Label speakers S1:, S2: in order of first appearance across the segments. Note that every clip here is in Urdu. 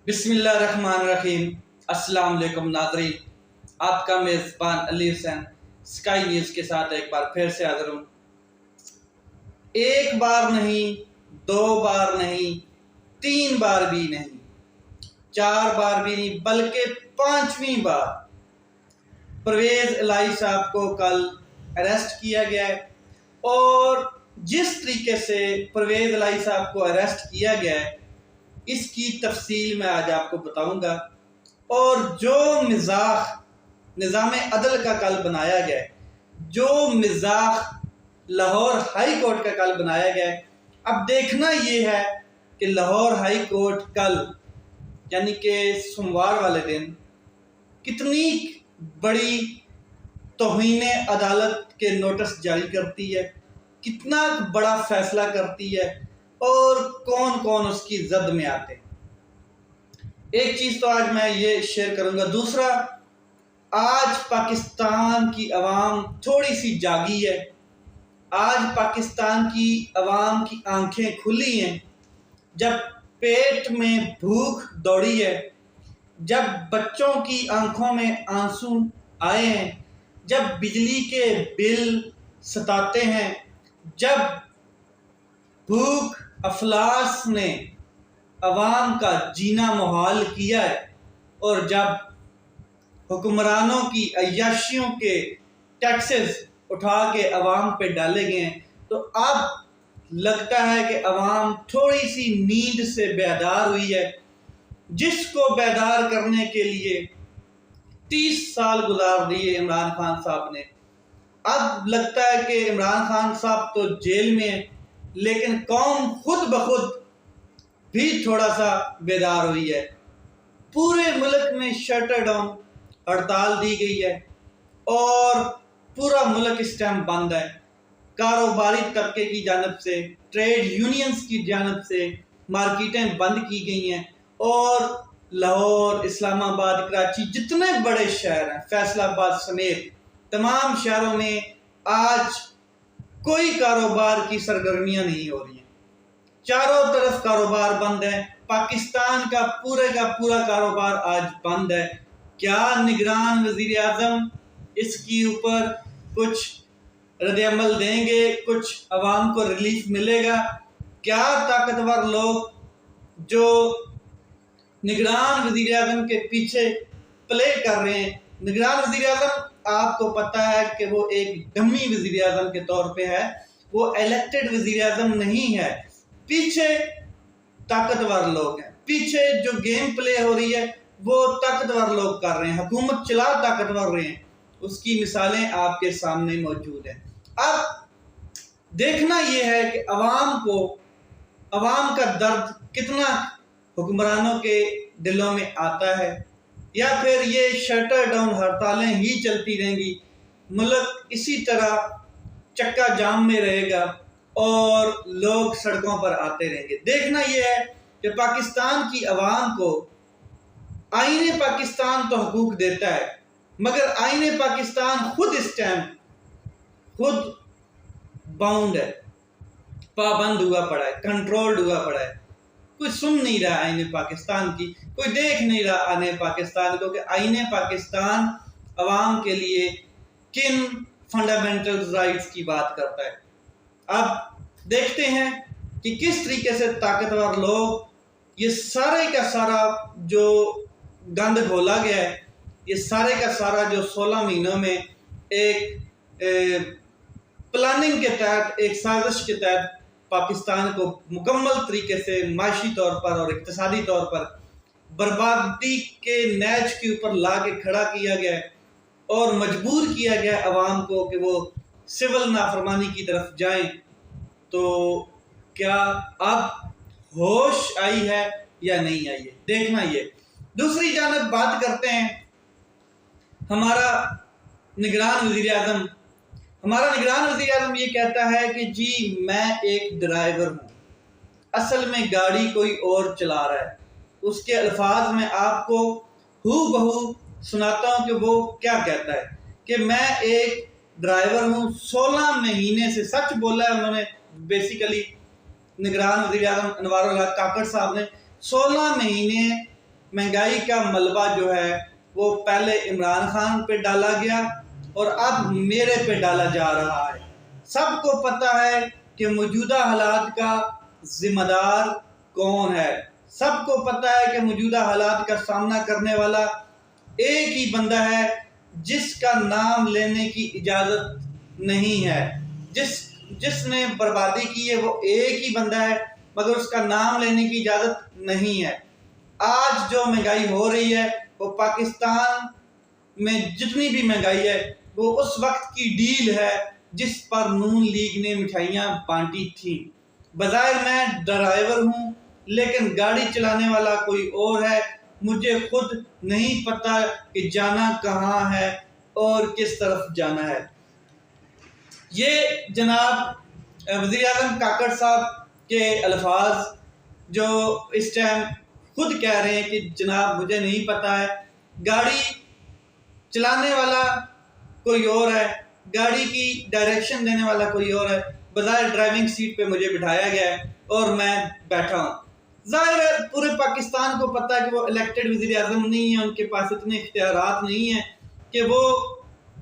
S1: بسم اللہ الرحمن الرحیم۔ السلام علیکم ناظرین، آپ کا میزبان علی حسین اسکائی نیوز کے ساتھ ایک بار پھر سے حاضر ہوں۔ ایک بار نہیں، دو بار نہیں، تین بار بھی نہیں، چار بار بھی نہیں، بلکہ پانچویں بار پرویز الہی صاحب کو کل اریسٹ کیا گیا ہے۔ اور جس طریقے سے پرویز الہی صاحب کو اریسٹ کیا گیا ہے اس کی تفصیل میں آج آپ کو بتاؤں گا، اور جو مزاح نظام عدل کا کل بنایا گیا ہے، جو مزاح لاہور ہائی کورٹ کا کل بنایا گیا ہے، اب دیکھنا یہ ہے کہ لاہور ہائی کورٹ کل یعنی کہ سوموار والے دن کتنی بڑی توہین عدالت کے نوٹس جاری کرتی ہے، کتنا بڑا فیصلہ کرتی ہے، اور کون کون اس کی زد میں آتے ہیں۔ ایک چیز تو آج میں یہ شیئر کروں گا۔ دوسرا، آج پاکستان کی عوام تھوڑی سی جاگی ہے، آج پاکستان کی عوام کی آنکھیں کھلی ہیں۔ جب پیٹ میں بھوک دوڑی ہے، جب بچوں کی آنکھوں میں آنسو آئے ہیں، جب بجلی کے بل ستاتے ہیں، جب بھوک افلاس نے عوام کا جینا محال کیا ہے، اور جب حکمرانوں کی عیاشیوں کے ٹیکسز اٹھا کے عوام پہ ڈالے گئے ہیں، تو اب لگتا ہے کہ عوام تھوڑی سی نیند سے بیدار ہوئی ہے، جس کو بیدار کرنے کے لیے 30 سال گزار دیے عمران خان صاحب نے۔ اب لگتا ہے کہ عمران خان صاحب تو جیل میں ہیں، لیکن قوم خود بخود بھی تھوڑا سا بیدار ہوئی ہے۔ پورے ملک میں شٹر ڈاؤن ہڑتال دی گئی ہے، اور پورا ملک اس ٹائم بند ہے۔ کاروباری طبقے کی جانب سے، ٹریڈ یونینز کی جانب سے مارکیٹیں بند کی گئی ہیں، اور لاہور، اسلام آباد، کراچی جتنے بڑے شہر ہیں، فیصل آباد سمیت تمام شہروں میں آج کوئی کاروبار کی سرگرمیاں نہیں ہو رہی ہیں۔ چاروں طرف کاروبار بند ہے۔ پاکستان کا پورا کاروبار آج بند ہے۔ کیا نگران وزیر اعظم اس کے اوپر کچھ رد عمل دیں گے؟ کچھ عوام کو ریلیف ملے گا؟ کیا طاقتور لوگ جو نگران وزیر اعظم کے پیچھے پلے کر رہے ہیں؟ نگران وزیر اعظم آپ کو پتہ ہے کہ وہ ایک ڈمی وزیر اعظم کے طور پہ ہے، وہ الیکٹڈ وزیر اعظم نہیں ہے۔ پیچھے طاقتور لوگ ہیں، پیچھے جو گیم پلے ہو رہی ہے وہ طاقتور لوگ کر رہے ہیں، حکومت چلا طاقتور رہے ہیں۔ اس کی مثالیں آپ کے سامنے موجود ہیں۔ اب دیکھنا یہ ہے کہ عوام کا درد کتنا حکمرانوں کے دلوں میں آتا ہے، یا پھر یہ شٹر ڈاؤن ہڑتالیں ہی چلتی رہیں گی، ملک اسی طرح چکا جام میں رہے گا اور لوگ سڑکوں پر آتے رہیں گے۔ دیکھنا یہ ہے کہ پاکستان کی عوام کو آئین پاکستان تو حقوق دیتا ہے، مگر آئین پاکستان خود اس ٹائم خود باؤنڈ ہے، پابند ہوا پڑا ہے، کنٹرولڈ ہوا پڑا ہے۔ کوئی سن نہیں رہا آئین پاکستان کی، کوئی دیکھ نہیں رہا آئین پاکستان کو کہ آئین پاکستان عوام کے لیے کن فنڈامنٹل رائٹس کی بات کرتا ہے۔ اب دیکھتے ہیں کہ کس طریقے سے طاقتور لوگ یہ سارے کا سارا جو گند گھولا گیا ہے، یہ سارے کا سارا جو 16 مہینوں میں ایک پلاننگ کے تحت، ایک سازش کے تحت پاکستان کو مکمل طریقے سے معاشی طور پر اور اقتصادی طور پر بربادی کے نیچ کے اوپر لا کے کھڑا کیا گیا ہے، اور مجبور کیا گیا عوام کو کہ وہ سول نافرمانی کی طرف جائیں، تو کیا اب ہوش آئی ہے یا نہیں آئی ہے؟ دیکھنا یہ۔ دوسری جانب بات کرتے ہیں ہمارا نگران وزیر اعظم۔ ہمارا نگران وزیر اعظم یہ کہتا ہے کہ جی میں ایک ڈرائیور ہوں، اصل میں گاڑی کوئی اور چلا رہا ہے۔ اس کے الفاظ میں آپ کو ہو بہو سناتا ہوں کہ وہ کیا کہتا ہے کہ میں ایک ڈرائیور ہوں۔ 16 مہینے سے سچ بولا ہے انہوں نے، بیسیکلی نگران وزیر اعظم انوار الحق کاکڑ صاحب نے 16 مہینے مہنگائی کا ملبہ جو ہے وہ پہلے عمران خان پہ ڈالا گیا اور اب میرے پہ ڈالا جا رہا ہے۔ سب کو پتہ ہے کہ موجودہ حالات کا ذمہ دار کون ہے، سب کو پتہ ہے کہ موجودہ حالات کا سامنا کرنے والا ایک ہی بندہ ہے جس کا نام لینے کی اجازت نہیں ہے، جس نے بربادی کی ہے وہ ایک ہی بندہ ہے، مگر اس کا نام لینے کی اجازت نہیں ہے۔ آج جو مہنگائی ہو رہی ہے وہ پاکستان میں جتنی بھی مہنگائی ہے وہ اس وقت کی ڈیل ہے جس پر نون لیگ نے مٹھائیاں بانٹی تھیں۔ بظاہر میں ڈرائیور ہوں لیکن گاڑی چلانے والا کوئی اور ہے، مجھے خود نہیں پتہ کہ جانا کہاں ہے اور کس طرف جانا ہے۔ یہ جناب وزیر اعظم کاکڑ صاحب کے الفاظ جو اس ٹائم خود کہہ رہے ہیں کہ جناب مجھے نہیں پتہ ہے، گاڑی چلانے والا کوئی اور ہے، گاڑی کی ڈائریکشن دینے والا کوئی اور ہے، بظاہر ڈرائیونگ سیٹ پہ مجھے بٹھایا گیا ہے اور میں بیٹھا ہوں۔ ظاہر ہے پورے پاکستان کو پتہ ہے کہ وہ الیکٹڈ وزیر اعظم نہیں ہیں، ان کے پاس اتنے اختیارات نہیں ہیں کہ وہ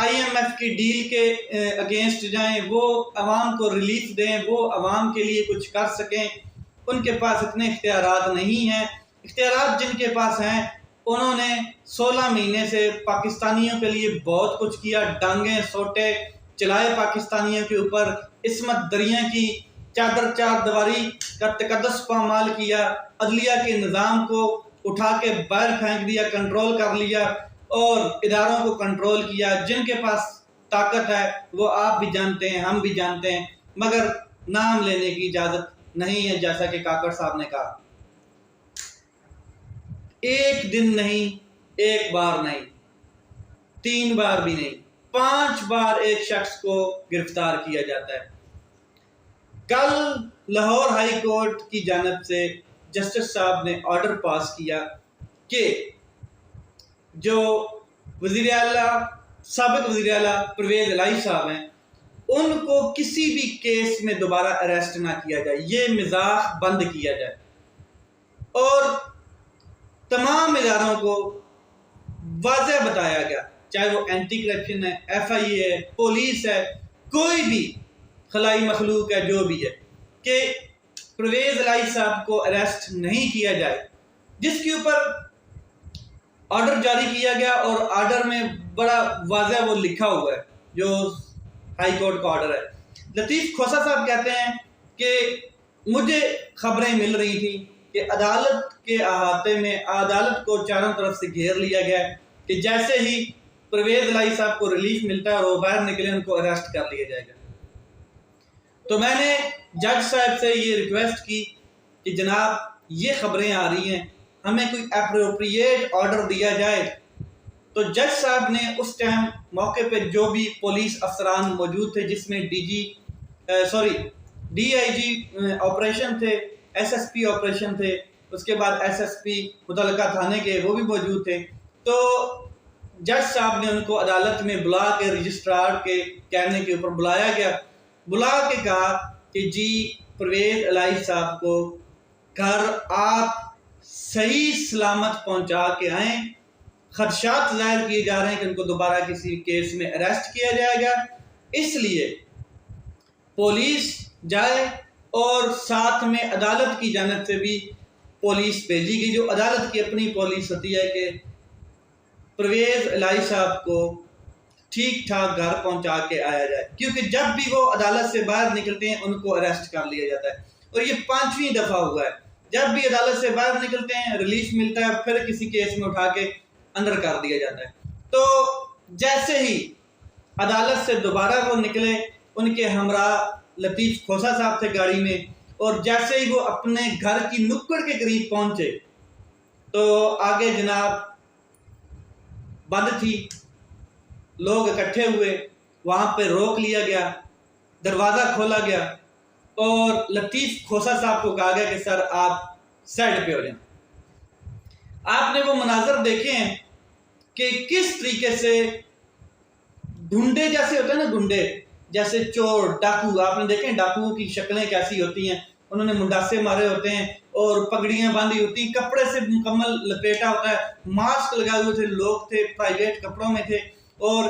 S1: آئی ایم ایف کی ڈیل کے اگینسٹ جائیں، وہ عوام کو ریلیف دیں، وہ عوام کے لیے کچھ کر سکیں، ان کے پاس اتنے اختیارات نہیں ہیں۔ اختیارات جن کے پاس ہیں انہوں نے 16 مہینے سے پاکستانیوں کے لیے بہت کچھ کیا، ڈانگیں سوٹے چلائے پاکستانیوں کے اوپر، عصمت دریاں کی چادر چار دیواری کا تقدس پامال کیا، عدلیہ کے نظام کو اٹھا کے باہر پھینک دیا، کنٹرول کر لیا اور اداروں کو کنٹرول کیا۔ جن کے پاس طاقت ہے وہ آپ بھی جانتے ہیں، ہم بھی جانتے ہیں، مگر نام لینے کی اجازت نہیں ہے۔ جیسا کہ کاکڑ صاحب نے کہا، ایک دن نہیں، ایک بار نہیں، 3 بار بھی نہیں، 5 بار ایک شخص کو گرفتار کیا جاتا ہے۔ کل لاہور ہائی کورٹ کی جانب سے جسٹس صاحب نے آرڈر پاس کیا کہ جو وزیر اعلیٰ سابق وزیر اعلیٰ پرویز الہی صاحب ہیں ان کو کسی بھی کیس میں دوبارہ اریسٹ نہ کیا جائے، یہ مزاح بند کیا جائے اور تمام اداروں کو واضح بتایا گیا، چاہے وہ اینٹی کرپشن ہے، ایف آئی اے ہے، پولیس ہے، کوئی بھی خلائی مخلوق ہے جو بھی ہے، کہ پرویز الہی صاحب کو اریسٹ نہیں کیا جائے، جس کے اوپر آرڈر جاری کیا گیا اور آرڈر میں بڑا واضح وہ لکھا ہوا ہے جو ہائی کورٹ کا آرڈر ہے۔ لطیف کھوسہ صاحب کہتے ہیں کہ مجھے خبریں مل رہی تھیں کہ عدالت کے احاطے میں عدالت کو چاروں طرف سے گھیر لیا گیا ہے کہ جیسے ہی پرویز الہی صاحب کو ریلیف ملتا ہے اور وہ باہر نکلے ان کو اریسٹ کر لیا جائے گا۔ تو میں نے جج صاحب سے یہ ریکویسٹ کی کہ جناب یہ خبریں آ رہی ہیں، ہمیں کوئی اپروپریٹ آرڈر دیا جائے۔ تو جج صاحب نے اس ٹائم موقع پہ جو بھی پولیس افسران موجود تھے، جس میں ڈی آئی جی آپریشن تھے، ایس ایس پی آپریشن تھے، اس کے بعد ایس ایس پی متعلقہ تھانے کے وہ بھی موجود تھے، تو جج صاحب نے ان کو عدالت میں بلا کے رجسٹرار کے کہنے کے اوپر بلایا گیا، بلا کے کہا کہ جی پرویز الہی صاحب کو گھر آپ صحیح سلامت پہنچا کے آئیں، خدشات ظاہر کیے جا رہے ہیں کہ ان کو دوبارہ کسی کیس میں اریسٹ کیا جائے گا، اس لیے پولیس جائے اور ساتھ میں عدالت کی جانب سے بھی پولیس بھیجی گئی، جو عدالت کی اپنی پولیس ہوتی ہے کہ پرویز الہی صاحب کو ٹھیک ٹھاک گھر پہنچا کے آیا جائے، کیونکہ جب بھی وہ عدالت سے باہر نکلتے ہیں ان کو اریسٹ کر لیا جاتا ہے، اور یہ 5ویں دفعہ ہوا ہے۔ جب بھی عدالت سے باہر نکلتے ہیں ریلیف ملتا ہے، پھر کسی کیس میں اٹھا کے اندر کر دیا جاتا ہے۔ تو جیسے ہی عدالت سے دوبارہ وہ نکلے، ان کے ہمراہ لطیف کھوسہ صاحب تھے گاڑی میں، اور جیسے ہی وہ اپنے گھر کی نکڑ کے قریب پہنچے تو آگے جناب بند تھی، لوگ اکٹھے ہوئے، وہاں پہ روک لیا گیا، دروازہ کھولا گیا اور لطیف کھوسہ صاحب کو کہا گیا کہ سر آپ سائڈ پہ ہو جائیں۔ آپ نے وہ مناظر دیکھے ہیں کہ کس طریقے سے ڈھونڈے جیسے ہوتے ہیں نا، ڈھونڈے جیسے چور ڈاکو، آپ نے دیکھیں ڈاکوؤں کی شکلیں کیسی ہوتی ہیں، انہوں نے منڈاسے مارے ہوتے ہیں اور پگڑیاں باندھی ہوتی ہیں، کپڑے سے مکمل لپیٹا ہوتا ہے، ماسک لگائے ہوئے تھے، لوگ تھے پرائیویٹ کپڑوں میں تھے، اور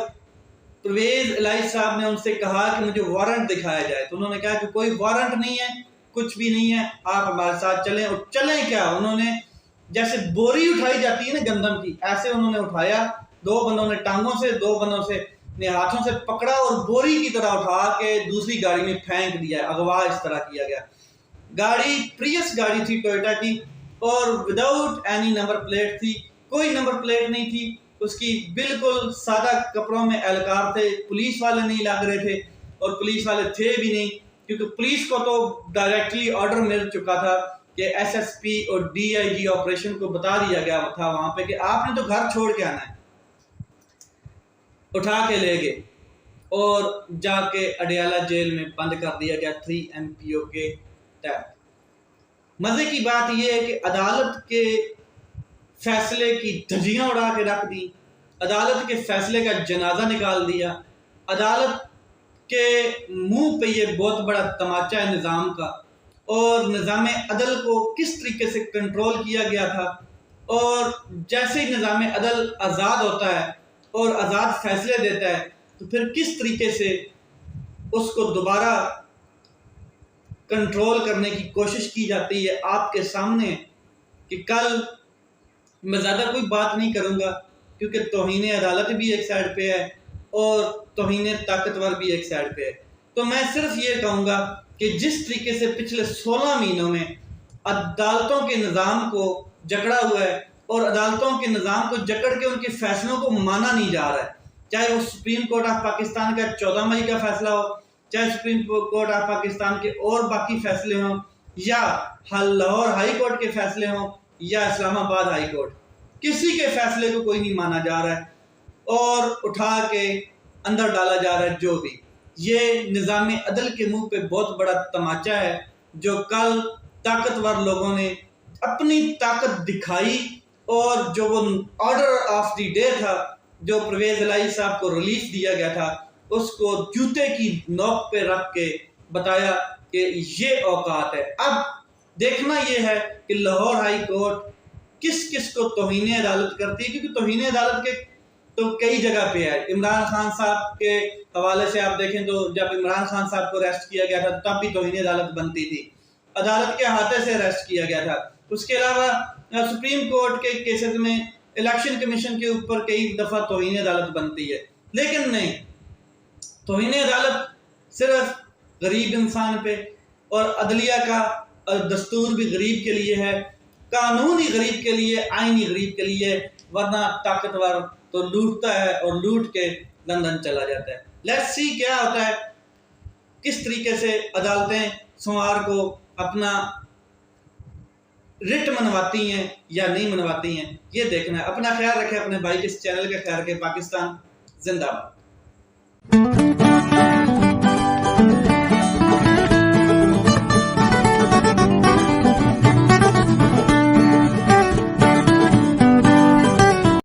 S1: پرویز الہی صاحب نے ان سے کہا کہ مجھے وارنٹ دکھایا جائے، تو انہوں نے کہا کہ کوئی وارنٹ نہیں ہے، کچھ بھی نہیں ہے، آپ ہمارے ساتھ چلیں۔ اور چلیں کیا، انہوں نے جیسے بوری اٹھائی جاتی ہے نا گندم کی، ایسے انہوں نے اٹھایا، 2 بندوں نے ٹانگوں سے، 2 بندوں سے نے ہاتھوں سے پکڑا اور بوری کی طرح اٹھا کے دوسری گاڑی میں پھینک دیا، اغوا اس طرح کیا گیا۔ گاڑی پریس گاڑی تھی ٹویوٹا کی، اور وداؤٹ اینی نمبر پلیٹ تھی، کوئی نمبر پلیٹ نہیں تھی اس کی، بالکل سادہ کپڑوں میں اہلکار تھے، پولیس والے نہیں لگ رہے تھے، اور پولیس والے تھے بھی نہیں، کیونکہ پولیس کو تو ڈائریکٹلی آرڈر مل چکا تھا کہ ایس ایس پی اور ڈی آئی جی آپریشن کو بتا دیا گیا تھا وہاں پہ کہ آپ نے تو گھر چھوڑ کے آنا ہے۔ اٹھا کے لے گئے اور جا کے اڈیالہ جیل میں بند کر دیا گیا 3 MPO کے تحت۔ مزے کی بات یہ ہے کہ عدالت کے فیصلے کی دھجیاں اڑا کے رکھ دی، عدالت کے فیصلے کا جنازہ نکال دیا، عدالت کے منہ پہ یہ بہت بڑا تماچا ہے نظام کا، اور نظام عدل کو کس طریقے سے کنٹرول کیا گیا تھا، اور جیسے ہی نظام عدل آزاد ہوتا ہے اور آزاد فیصلے دیتا ہے تو پھر کس طریقے سے اس کو دوبارہ کنٹرول کرنے کی کوشش کی جاتی ہے آپ کے سامنے۔ کہ کل میں زیادہ کوئی بات نہیں کروں گا کیونکہ توہین عدالت بھی ایک سائڈ پہ ہے اور توہین طاقتور بھی ایک سائڈ پہ ہے، تو میں صرف یہ کہوں گا کہ جس طریقے سے پچھلے 16 مہینوں میں عدالتوں کے نظام کو جکڑا ہوا ہے، اور عدالتوں کے نظام کو جکڑ کے ان کے فیصلوں کو مانا نہیں جا رہا ہے، چاہے وہ سپریم کورٹ آف پاکستان کا 14 مئی کا فیصلہ ہو، چاہے سپریم کورٹ آف پاکستان کے اور باقی فیصلے ہوں، یا لاہور ہائی کورٹ کے فیصلے ہوں، یا اسلام آباد ہائی کورٹ، کسی کے فیصلے کو کوئی نہیں مانا جا رہا ہے اور اٹھا کے اندر ڈالا جا رہا ہے جو بھی۔ یہ نظام عدل کے منہ پہ بہت بڑا تماچا ہے، جو کل طاقتور لوگوں نے اپنی طاقت دکھائی، اور جو وہ آرڈر آف دی ڈے تھا جو پرویز الہی صاحب کو ریلیف دیا گیا تھا، اس کو جوتے کی نوک پہ رکھ کے بتایا کہ یہ اوقات ہے۔ اب دیکھنا یہ ہے کہ لاہور ہائی کورٹ کس کس کو توہین عدالت کرتی ہے، کیونکہ توہین عدالت کے تو کئی جگہ پہ ہے۔ عمران خان صاحب کے حوالے سے آپ دیکھیں تو جب عمران خان صاحب کو اریسٹ کیا گیا تھا تب بھی توہین عدالت بنتی تھی، عدالت کے ہاتھے سے اریسٹ کیا گیا تھا۔ اس کے علاوہ سپریم کورٹ کے کیسز میں الیکشن کمیشن کے اوپر کئی دفعہ توہین عدالت بنتی ہے، لیکن نہیں، توہین عدالت صرف غریب انسان پہ، اور عدلیہ کا دستور بھی غریب کے لیے ہے، قانون ہی غریب کے لیے، آئین ہی غریب کے لیے، ورنہ طاقتور تو لوٹتا ہے اور لوٹ کے لندن چلا جاتا ہے۔ لیٹس سی کیا ہوتا ہے، کس طریقے سے عدالتیں سوموار کو اپنا رٹ منواتی ہیں یا نہیں منواتی ہیں، یہ دیکھنا ہے۔ اپنا خیال رکھیں، اپنے بھائی کے اس چینل کا خیال رکھیں۔ پاکستان زندہ باد۔